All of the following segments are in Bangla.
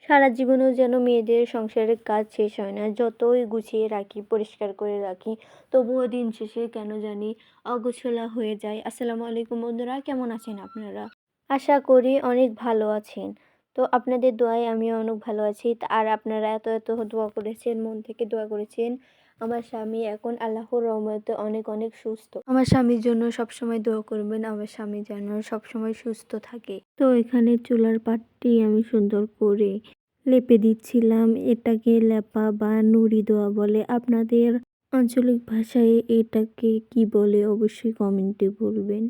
সারা জীবনেও যেন মেয়েদের সংসারের কাজ শেষ হয় না। যতই গুছিয়ে রাখি, পরিষ্কার করে রাখি, তবুও দিন শেষে কেন জানি অগোছালো হয়ে যায়। আসসালামু আলাইকুম বন্ধুরা, কেমন আছেন আপনারা? আশা করি অনেক ভালো আছেন। তো আপনাদের দোয়ায় আমিও অনেক ভালো আছি। আর আপনারা এত দোয়া করেছেন, মন থেকে দোয়া করেছেন। আমার স্বামী এখন আল্লাহর রহমতে অনেক অনেক সুস্থ। আমার স্বামীর জন্য সবসময় দোয়া করবেন, আমার স্বামী যেন সবসময় সুস্থ থাকে। তো এখানে চুলার পাটটি আমি সুন্দর করে লেপে দিচ্ছিলাম। এটাকে লেপা বা নুড়ি দেওয়া বলে। আপনাদের আঞ্চলিক ভাষায় এটাকে কি বলে অবশ্যই কমেন্টে বলবেন।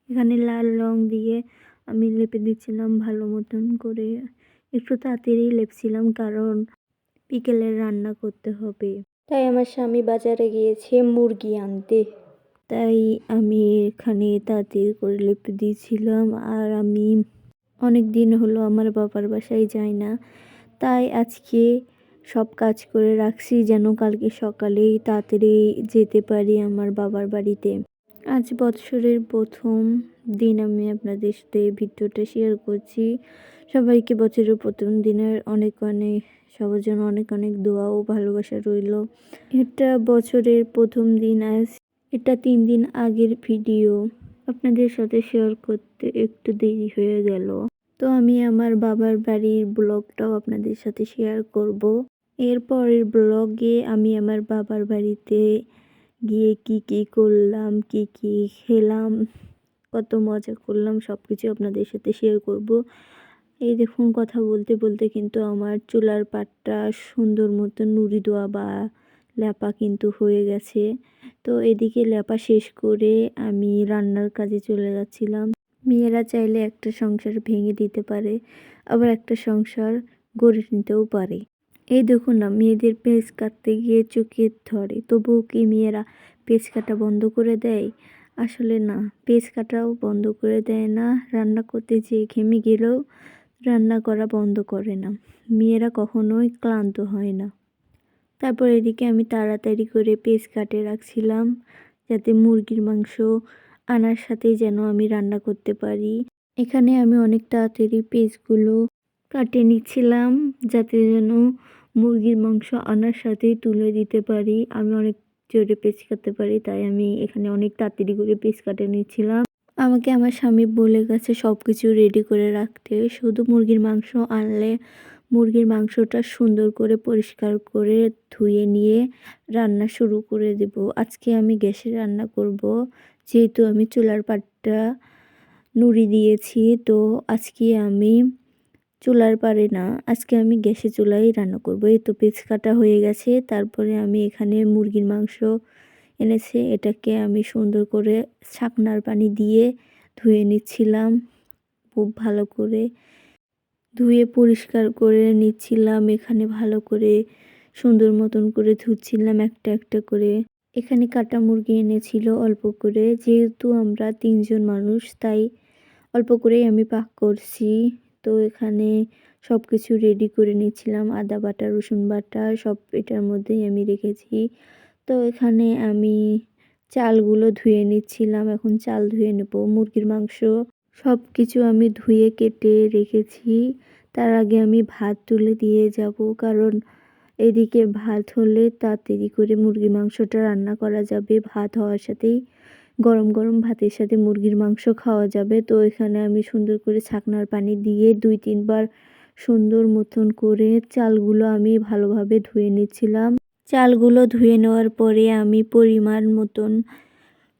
এখানে লাল রং দিয়ে আমি লেপে দিচ্ছিলাম ভালো মতন করে। একটু তাড়াতাড়ি লেপছিলাম কারণ বিকেলে রান্না করতে হবে। তাই আমার স্বামী বাজারে গিয়েছে মুরগি আনতে। তাই আমি এখানে তাড়াতাড়ি করে লেপে দিয়েছিলাম। আর আমি অনেক দিন হলো আমার বাবার বাসায় যাই না, তাই আজকে সব কাজ করে রাখছি যেন কালকে সকালেই তাড়াতাড়ি যেতে পারি আমার বাবার বাড়িতে। আজ বৎসরের প্রথম দিন আমি আপনাদের সাথে ভিডিওটা শেয়ার করছি। সবাইকে বছরের প্রথম দিনের অনেক সবার জন্য অনেক অনেক দোয়া ও ভালোবাসা রইল। এটা বছরের প্রথম দিন। আজ এটা 3 দিন আগের ভিডিও, আপনাদের সাথে শেয়ার করতে একটু দেরি হয়ে গেল। তো আমি আমার বাবার বাড়ির ব্লগটাও আপনাদের সাথে শেয়ার করব। এরপরের ব্লগে আমি আমার বাবার বাড়িতে গিয়ে কি করলাম, কি খেলাম, কত মজা করলাম সব কিছু আপনাদের সাথে শেয়ার করব। এই দেখুন, কথা বলতে বলতে কিন্তু আমার চুলার পাটটা সুন্দর মতো নুড়ি দেওয়া বা ল্যাপা কিন্তু হয়ে গেছে। তো এদিকে ল্যাপা শেষ করে আমি রান্নার কাজে চলে যাচ্ছিলাম। মেয়েরা চাইলে একটা সংসার ভেঙে দিতে পারে, আবার একটা সংসার গড়ে নিতেও পারে। এই দেখুন না, মেয়েদের পেঁচ কাটতে গিয়ে চোখে ধরে, তবুও কি মেয়েরা পেঁচ কাটা বন্ধ করে দেয়? আসলে না, পেঁচ কাটাও বন্ধ করে দেয় না। রান্না করতে যেয়ে ঘেমে গেলেও রান্না করা বন্ধ করে না। মেয়েরা কখনোই ক্লান্ত হয় না। তারপর এদিকে আমি তাড়াতাড়ি করে পেঁচ কাটে রাখছিলাম, যাতে মুরগির মাংস আনার সাথেই যেন আমি রান্না করতে পারি। এখানে আমি অনেক তাড়াতাড়ি পেঁচগুলো কাটে নিচ্ছিলাম, যাতে যেন মুরগির মাংস আনার সাথেই তুলে দিতে পারি। আমি অনেক জোরে পেঁচ কাটতে পারি, তাই আমি এখানে অনেক তাড়াতাড়ি করে পেঁচ কাটে নিচ্ছিলাম। আমাকে আমার স্বামী বলে গেছে সব কিছু রেডি করে রাখতে, শুধু মুরগির মাংস আনলে মুরগির মাংসটা সুন্দর করে পরিষ্কার করে ধুয়ে নিয়ে রান্না শুরু করে দেব। আজকে আমি গ্যাসে রান্না করব, যেহেতু আমি চুলার পাটটা নুড়ি দিয়েছি। তো আজকে আমি চুলার পারে না, আজকে আমি গ্যাসে চুলাই রান্না করব। এই তো পেঁচ কাটা হয়ে গেছে। তারপরে আমি এখানে মুরগির মাংস এনেছে, এটাকে আমি সুন্দর করে ছাকনার পানি দিয়ে ধুয়ে নিচ্ছিলাম। খুব ভালো করে ধুয়ে পরিষ্কার করে নিচ্ছিলাম। এখানে ভালো করে সুন্দর মতন করে ধুচ্ছিলাম একটা একটা করে। এখানে কাটা মুরগি এনেছিল অল্প করে, যেহেতু আমরা 3 জন মানুষ, তাই অল্প করেই আমি পাক করছি। তো এখানে সব কিছু রেডি করে নিচ্ছিলাম, আদা বাটা, রসুন বাটা সব এটার মধ্যেই আমি রেখেছি। তো এখানে আমি চালগুলো ধুয়ে নিচ্ছিলাম, এখন চাল ধুয়ে নেব। মুরগির মাংস সব কিছু আমি ধুয়ে কেটে রেখেছি। তার আগে আমি ভাত তুলে দিয়ে যাব, কারণ এদিকে ভাত হলে তাড়াতাড়ি করে মুরগির মাংসটা রান্না করা যাবে। ভাত হওয়ার সাথেই গরম গরম ভাতের সাথে মুরগির মাংস খাওয়া যাবে। তো এখানে আমি সুন্দর করে ছাকনার পানি দিয়ে 2-3 বার সুন্দর মতন করে চালগুলো আমি ভালোভাবে ধুয়ে নিচ্ছিলাম। চালগুলো ধুয়ে নেওয়ার পরে আমি পরিমাণ মতন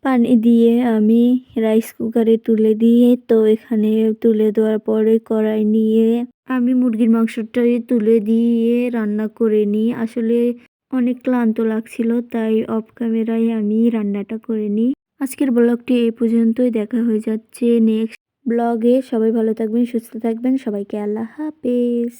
পানি দিয়ে আমি রাইস কুকারে তুলে দিয়ে, তো এখানে তুলে দেওয়ার পরে কড়াই নিয়ে আমি মুরগির মাংসটাই তুলে দিয়ে রান্না করে নিই। আসলে অনেক ক্লান্ত লাগছিল, তাই অফ ক্যামেরায় আমি রান্নাটা করে নিই। আজকের ব্লগটি এই পর্যন্তই, দেখা হয়ে যাচ্ছে নেক্সট ব্লগে। সবাই ভালো থাকবেন, সুস্থ থাকবেন, সবাইকে আল্লাহ হাফেজ।